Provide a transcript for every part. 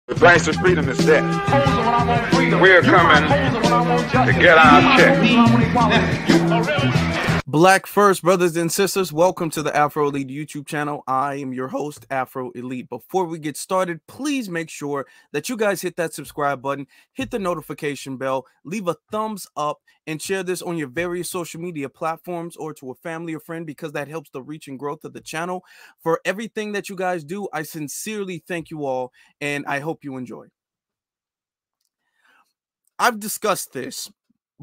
The price of freedom is death. We're coming to get our check. Black first, brothers and sisters, welcome to the Afro Elite YouTube channel. I am your host, Afro Elite. Before we get started, please make sure that you guys hit that subscribe button, hit the notification bell, leave a thumbs up, and share this on your various social media platforms or to a family or friend, because that helps the reach and growth of the channel. For everything that you guys do, I sincerely thank you all, and I hope you enjoy. I've discussed this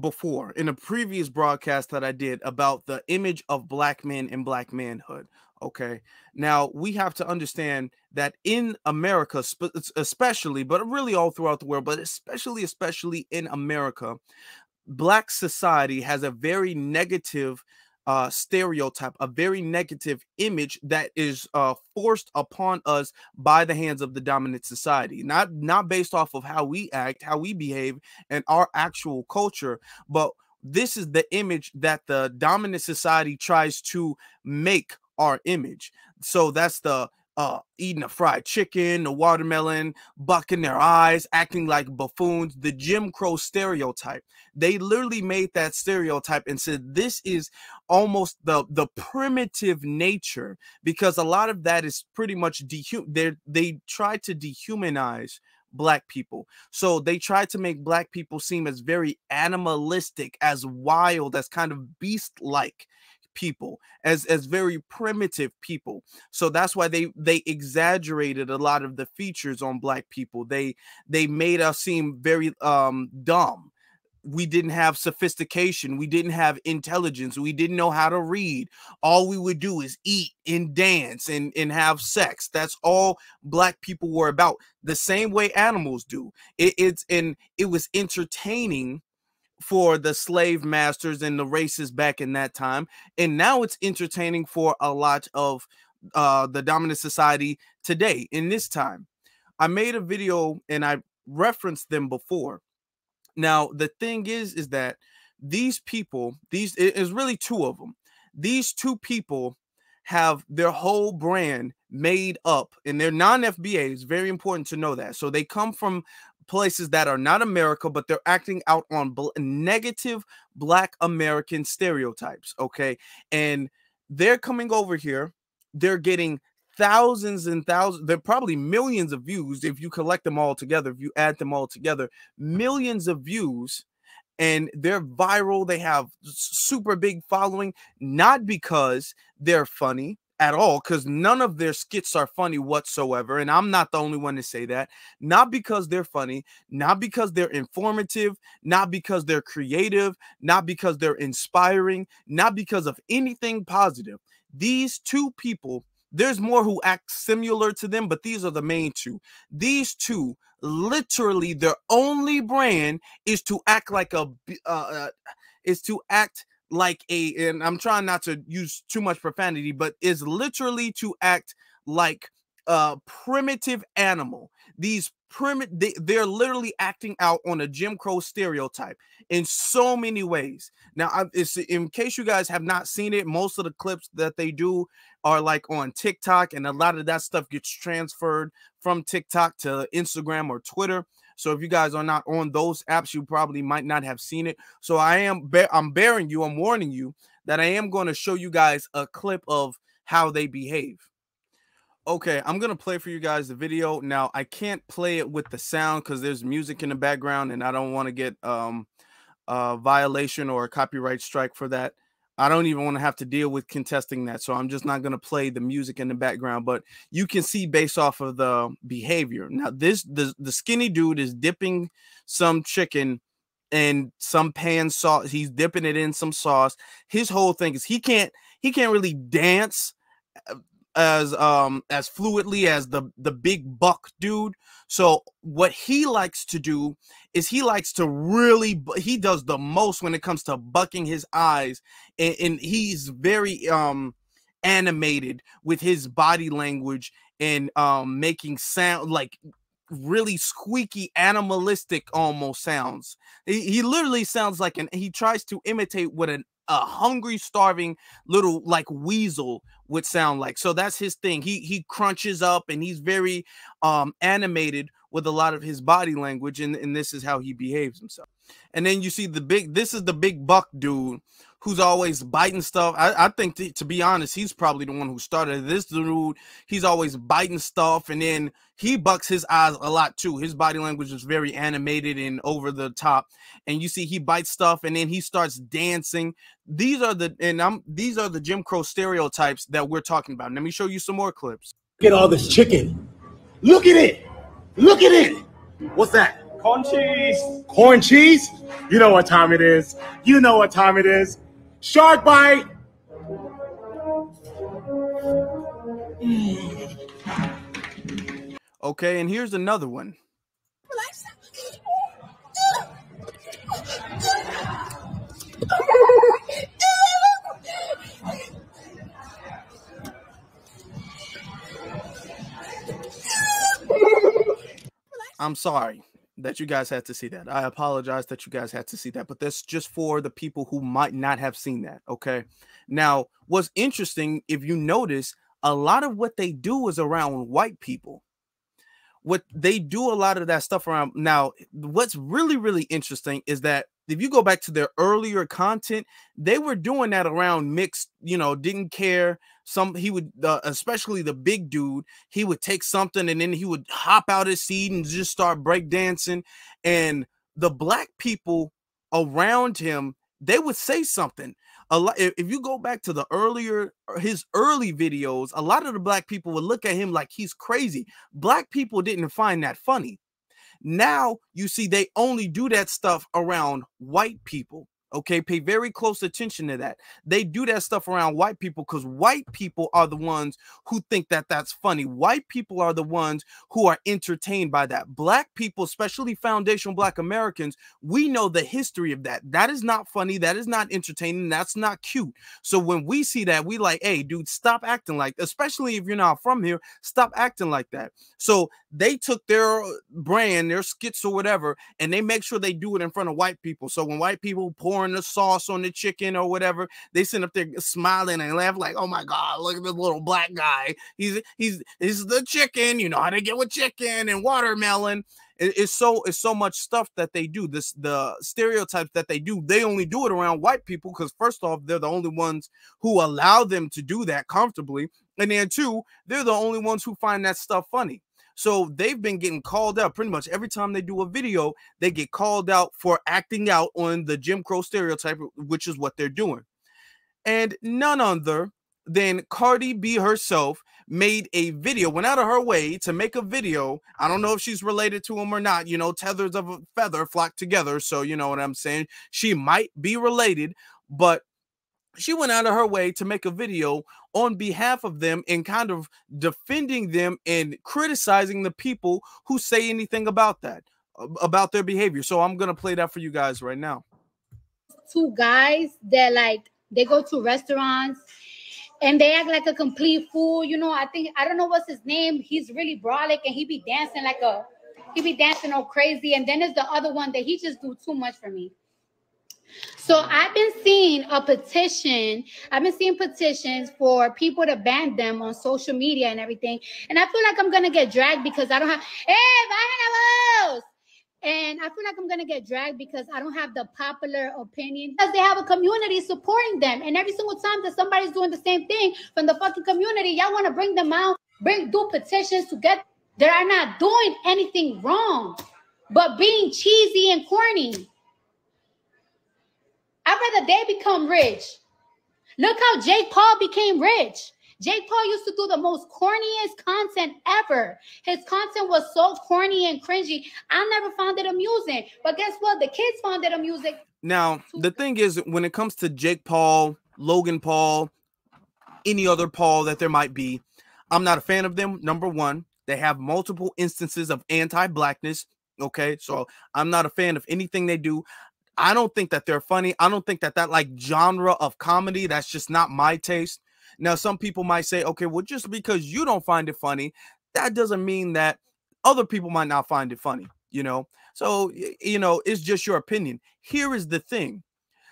before in a previous broadcast that I did about the image of black men and black manhood. Okay, now we have to understand that in America, especially, but really all throughout the world, but especially in America, black society has a very negative stereotype, a very negative image that is forced upon us by the hands of the dominant society, not based off of how we act, how we behave, and our actual culture, but this is the image that the dominant society tries to make our image. So that's the eating a fried chicken, the watermelon, bucking their eyes, acting like buffoons, the Jim Crow stereotype. They literally made that stereotype and said this is almost the primitive nature, because a lot of that is pretty much they try to dehumanize black people. So they try to make black people seem as very animalistic, as wild, as kind of beast-like people, as very primitive people. So that's why they exaggerated a lot of the features on black people. They made us seem very dumb. We didn't have sophistication, we didn't have intelligence, we didn't know how to read. All we would do is eat and dance and have sex. That's all black people were about, the same way animals do. It was entertaining for the slave masters and the racists back in that time, and now it's entertaining for a lot of the dominant society today in this time. I made a video and I referenced them before. Now the thing is that these people, it is really two of them. These two people have their whole brand made up, and they're non-FBA. It's very important to know that. So they come from places that are not America, but they're acting out on negative black American stereotypes. Okay, and they're coming over here, they're getting thousands and thousands, they're probably millions of views if you collect them all together, if you add them all together, millions of views, and they're viral. They have super big following, not because they're funny at all, because none of their skits are funny whatsoever, and I'm not the only one to say that. Not because they're funny, not because they're informative, not because they're creative, not because they're inspiring, not because of anything positive. These two people, there's more who act similar to them, but these are the main two. These two, literally their only brand is to act like and I'm trying not to use too much profanity, but is literally to act like a primitive animal. They're literally acting out on a Jim Crow stereotype in so many ways. Now, in case you guys have not seen it, most of the clips that they do are like on TikTok, and a lot of that stuff gets transferred from TikTok to Instagram or Twitter. So if you guys are not on those apps, you probably might not have seen it. So I'm warning you that I am going to show you guys a clip of how they behave. Okay, I'm going to play for you guys the video. Now, I can't play it with the sound because there's music in the background, and I don't want to get a violation or a copyright strike for that. I don't even want to have to deal with contesting that, so I'm just not going to play the music in the background, but you can see based off of the behavior. Now, the skinny dude is dipping some chicken in some pan sauce. He's dipping it in some sauce. His whole thing is he can't really dance as fluidly as the big buck dude. So what he likes to do is he does the most when it comes to bucking his eyes, and he's very animated with his body language and making sound like really squeaky, animalistic almost sounds. He literally sounds like he tries to imitate what a hungry, starving little like weasel would sound like. So that's his thing. He crunches up and he's very animated with a lot of his body language, and this is how he behaves himself. And then you see this is the big buck dude who's always biting stuff. I think, to be honest, he's probably the one who started this dude. He's always biting stuff, and then he bucks his eyes a lot too. His body language is very animated and over the top. And you see he bites stuff, and then he starts dancing. These are the Jim Crow stereotypes that we're talking about. Let me show you some more clips. Look at all this chicken. Look at it. Look at it. What's that? Corn cheese. Corn cheese? You know what time it is. You know what time it is. Shark bite. Okay, and here's another one. I'm sorry that you guys had to see that. I apologize that you guys had to see that, but that's just for the people who might not have seen that. Okay. Now, what's interesting, if you notice, a lot of what they do is around white people. What they do a lot of that stuff around. Now, what's really, really interesting is that if you go back to their earlier content, they were doing that around mixed, didn't care. He would, especially the big dude, he would take something and then he would hop out his seat and just start breakdancing. And the black people around him, they would say something. A lot. If you go back to his early videos, a lot of the black people would look at him like he's crazy. Black people didn't find that funny. Now you see they only do that stuff around white people. Okay, pay very close attention to that. They do that stuff around white people because white people are the ones who think that that's funny. White people are the ones who are entertained by that. Black people, especially foundational Black Americans, we know the history of that. That is not funny. That is not entertaining. That's not cute. So when we see that, we like, hey, dude, stop acting like, especially if you're not from here, stop acting like that. So they took their brand, their skits or whatever, and they make sure they do it in front of white people. So when white people pouring the sauce on the chicken or whatever, they sit up there smiling and laugh like, oh my God, look at this little black guy. He's the chicken. You know how to get with chicken and watermelon. It's so much stuff that they do. The stereotypes that they do, they only do it around white people because first off, they're the only ones who allow them to do that comfortably. And then two, they're the only ones who find that stuff funny. So they've been getting called out pretty much every time they do a video. They get called out for acting out on the Jim Crow stereotype, which is what they're doing. And none other than Cardi B herself made a video, went out of her way to make a video. I don't know if she's related to him or not. Tethers of a feather flock together. So you know what I'm saying? She might be related, but she went out of her way to make a video on behalf of them and kind of defending them and criticizing the people who say anything about that, about their behavior. So I'm going to play that for you guys right now. Two guys that they go to restaurants and they act like a complete fool. I don't know what's his name. He's really brolic and he be dancing all crazy. And then there's the other one that he just do too much for me. So I've been seeing petitions for people to ban them on social media and everything. And I feel like I'm going to get dragged because I don't have, and I feel like I'm going to get dragged because I don't have the popular opinion because they have a community supporting them. And every single time that somebody's doing the same thing from the fucking community, y'all want to bring them out, do petitions to get, they are not doing anything wrong, but being cheesy and corny. I'd rather they become rich. Look how Jake Paul became rich. Jake Paul used to do the most corniest content ever. His content was so corny and cringy. I never found it amusing. But guess what? The kids found it amusing. Now, the thing is, when it comes to Jake Paul, Logan Paul, any other Paul that there might be, I'm not a fan of them. Number one, they have multiple instances of anti-blackness. Okay, so I'm not a fan of anything they do. I don't think that they're funny. I don't think that genre of comedy, that's just not my taste. Now, some people might say, okay, well, just because you don't find it funny, that doesn't mean that other people might not find it funny, So, it's just your opinion. Here is the thing.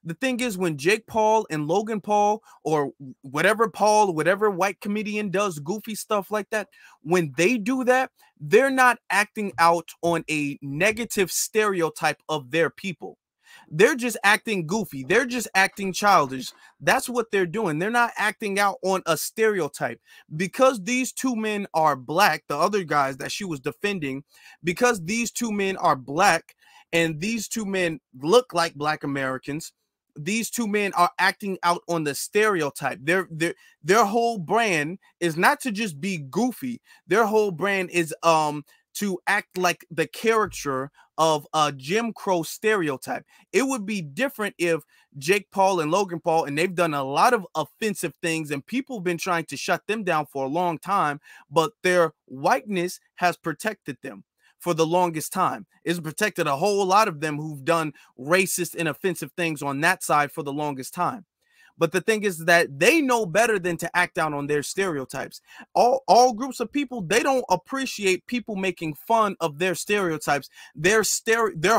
the thing is, when Jake Paul and Logan Paul or whatever white comedian does goofy stuff like that, when they do that, they're not acting out on a negative stereotype of their people. They're just acting goofy. They're just acting childish. That's what they're doing. They're not acting out on a stereotype. Because these two men are black, the other guys that she was defending, because these two men are black and these two men look like black Americans, these two men are acting out on the stereotype. Their whole brand is not to just be goofy. Their whole brand is to act like the caricature of a Jim Crow stereotype. It would be different if Jake Paul and Logan Paul, and they've done a lot of offensive things and people have been trying to shut them down for a long time, but their whiteness has protected them for the longest time. It's protected a whole lot of them who've done racist and offensive things on that side for the longest time. But the thing is that they know better than to act out on their stereotypes. All groups of people, they don't appreciate people making fun of their stereotypes. Their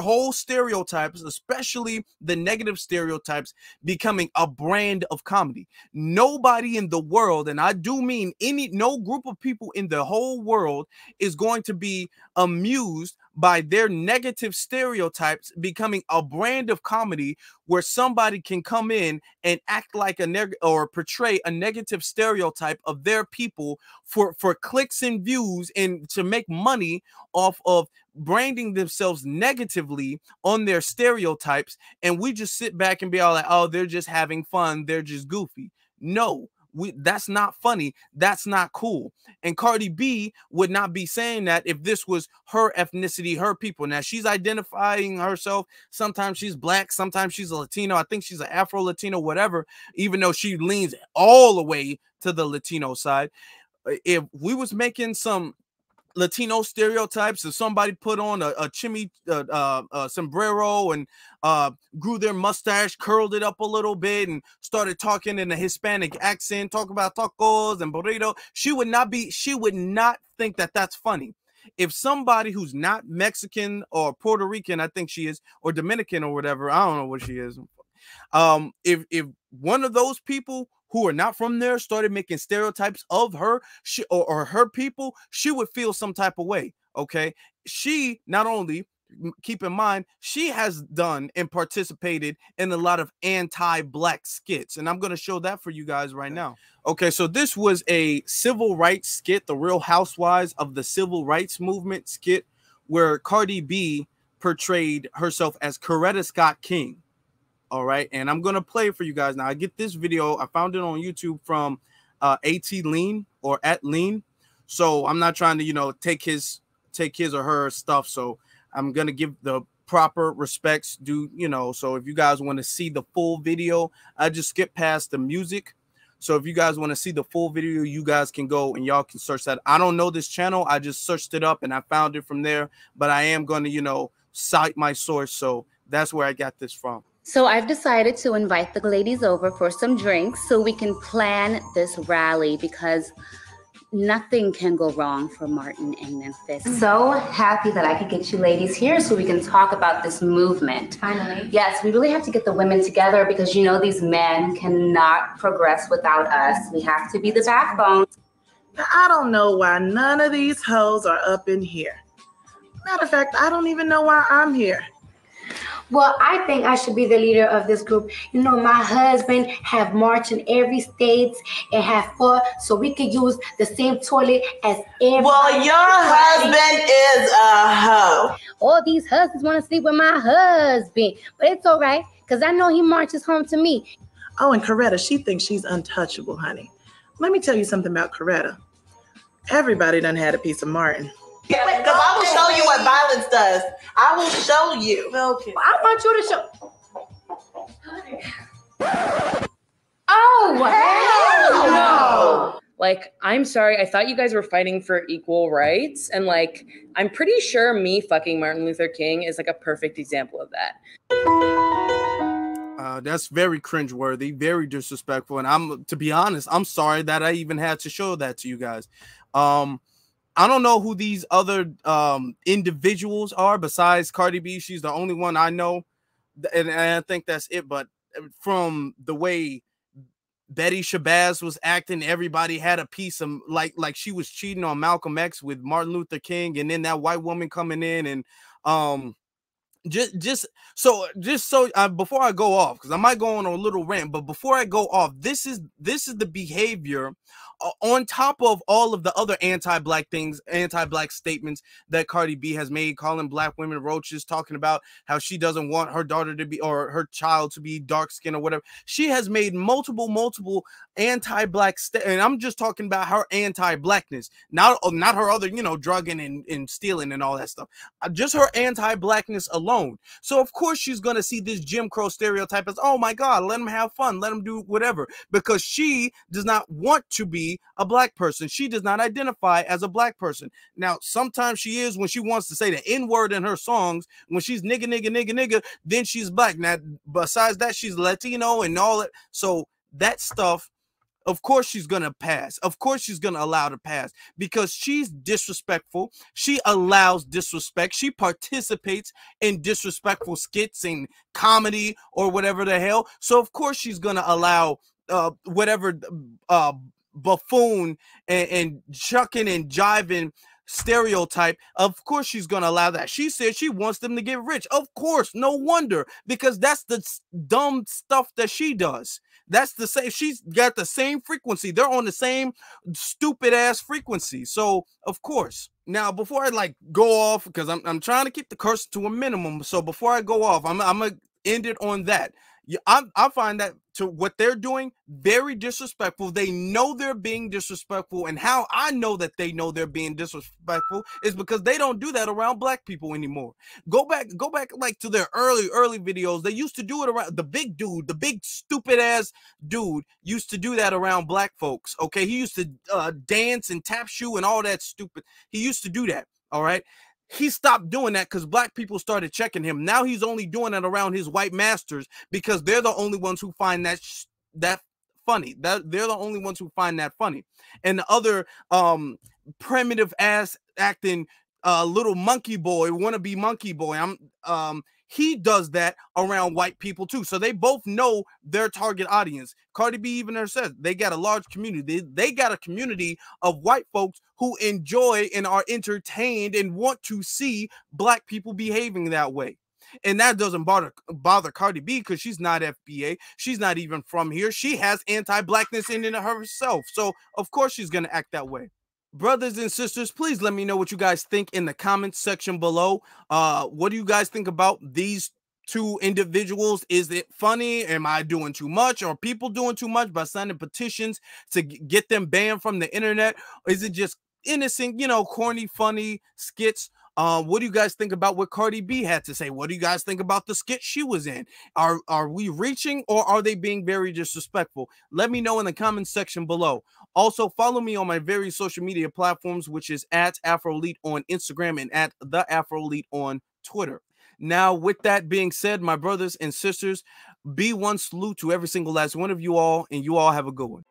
whole stereotypes, especially the negative stereotypes, becoming a brand of comedy. Nobody in the world, and I do mean no group of people in the whole world is going to be amused by their negative stereotypes becoming a brand of comedy where somebody can come in and act like or portray a negative stereotype of their people for clicks and views and to make money off of branding themselves negatively on their stereotypes. And we just sit back and be all like, oh, they're just having fun. They're just goofy. No. That's not funny. That's not cool. And Cardi B would not be saying that if this was her ethnicity, her people. Now she's identifying herself. Sometimes she's black. Sometimes she's a Latino. I think she's an Afro-Latino, whatever, even though she leans all the way to the Latino side. If we was making some Latino stereotypes, if somebody put on a sombrero and grew their mustache, curled it up a little bit, and started talking in a Hispanic accent, talk about tacos and burrito, she would not think that that's funny. If somebody who's not Mexican or Puerto Rican, I think she is, or Dominican or whatever, I don't know what she is. If one of those people who are not from there started making stereotypes of her or her people, she would feel some type of way. Okay. She not only, keep in mind, she has done and participated in a lot of anti-black skits. And I'm going to show that for you guys right now. Okay. So this was a civil rights skit, the Real Housewives of the Civil Rights Movement skit, where Cardi B portrayed herself as Coretta Scott King. All right, and I'm gonna play it for you guys now. I get this video. I found it on YouTube from AT Lean or at Lean. So I'm not trying to, take his or her stuff. So I'm gonna give the proper respects due, So if you guys want to see the full video, I just skip past the music. So if you guys want to see the full video, you guys can go and y'all can search that. I don't know this channel. I just searched it up and I found it from there. But I am going to, cite my source. So that's where I got this from. So I've decided to invite the ladies over for some drinks so we can plan this rally, because nothing can go wrong for Martin and Memphis. So happy that I could get you ladies here so we can talk about this movement. Finally. Yes, we really have to get the women together because these men cannot progress without us. We have to be the backbone. I don't know why none of these hoes are up in here. Matter of fact, I don't even know why I'm here. Well, I think I should be the leader of this group. My husband have marched in every state and have fought, so we could use the same toilet as everybody. Well, your husband is a hoe. All these husbands want to sleep with my husband, but it's all right, because I know he marches home to me. Oh, and Coretta, she thinks she's untouchable, honey. Let me tell you something about Coretta. Everybody done had a piece of Martin. Because I will show you what violence does. I will show you. Okay. I want you to show. Oh, hell no. Like, I'm sorry. I thought you guys were fighting for equal rights. And I'm pretty sure me fucking Martin Luther King is a perfect example of that. That's very cringeworthy, very disrespectful. And to be honest, I'm sorry that I even had to show that to you guys. I don't know who these other individuals are besides Cardi B. She's the only one I know, and I think that's it. But from the way Betty Shabazz was acting, everybody had a piece of like she was cheating on Malcolm X with Martin Luther King, and then that white woman coming in and just so before I go off, because I might go on a little rant, but before I go off, this is the behavior on top of all of the other anti-black things, anti-black statements that Cardi B has made, calling black women roaches, talking about how she doesn't want her daughter to be, or her child to be dark skinned or whatever. She has made multiple anti-black and I'm just talking about her anti-blackness, not her other, drugging and stealing and all that stuff, just her anti-blackness alone. So of course she's gonna see this Jim Crow stereotype as, oh my God, let them have fun, let them do whatever, because she does not want to be a black person. She does not identify as a black person. Now, sometimes she is when she wants to say the N-word in her songs, when she's nigga, then she's black. Now, besides that, she's Latino and all that. So that stuff, of course she's gonna pass. Of course she's gonna allow to pass, because she's disrespectful. She allows disrespect. She participates in disrespectful skits and comedy or whatever the hell. So of course she's gonna allow whatever buffoon and chucking and jiving stereotype. Of course she's gonna allow that. She said she wants them to get rich. Of course, no wonder, because that's the dumb stuff that she does. That's the same. She's got the same frequency. They're on the same stupid ass frequency. So of course. Now, before I go off, because I'm trying to keep the curse to a minimum. So before I go off, I'm gonna end it on that. I find that to what they're doing very disrespectful. They know they're being disrespectful, and how I know that they know they're being disrespectful is because they don't do that around black people anymore. Go back to their early videos. They used to do it around the big dude, the big stupid ass dude used to do that around black folks. Okay, he used to dance and tap shoe and all that stupid. He used to do that. All right. He stopped doing that because black people started checking him. Now he's only doing it around his white masters, because they're the only ones who find that funny. They're the only ones who find that funny. And the other primitive ass acting little monkey boy, wannabe monkey boy, he does that around white people too. So they both know their target audience. Cardi B even says they got a large community. They got a community of white folks who enjoy and are entertained and want to see black people behaving that way. And that doesn't bother Cardi B, because she's not FBA. She's not even from here. She has anti-blackness in herself. So of course she's going to act that way. Brothers and sisters, please let me know what you guys think in the comments section below. What do you guys think about these two individuals? Is it funny? Am I doing too much? Are people doing too much by signing petitions to get them banned from the internet? Or is it just innocent, corny, funny skits? What do you guys think about what Cardi B had to say? What do you guys think about the skit she was in? Are we reaching, or are they being very disrespectful? Let me know in the comments section below. Also, follow me on my various social media platforms, which is @AfroElite on Instagram and @TheAfroElite on Twitter. Now, with that being said, my brothers and sisters, be one salute to every single last one of you all, and you all have a good one.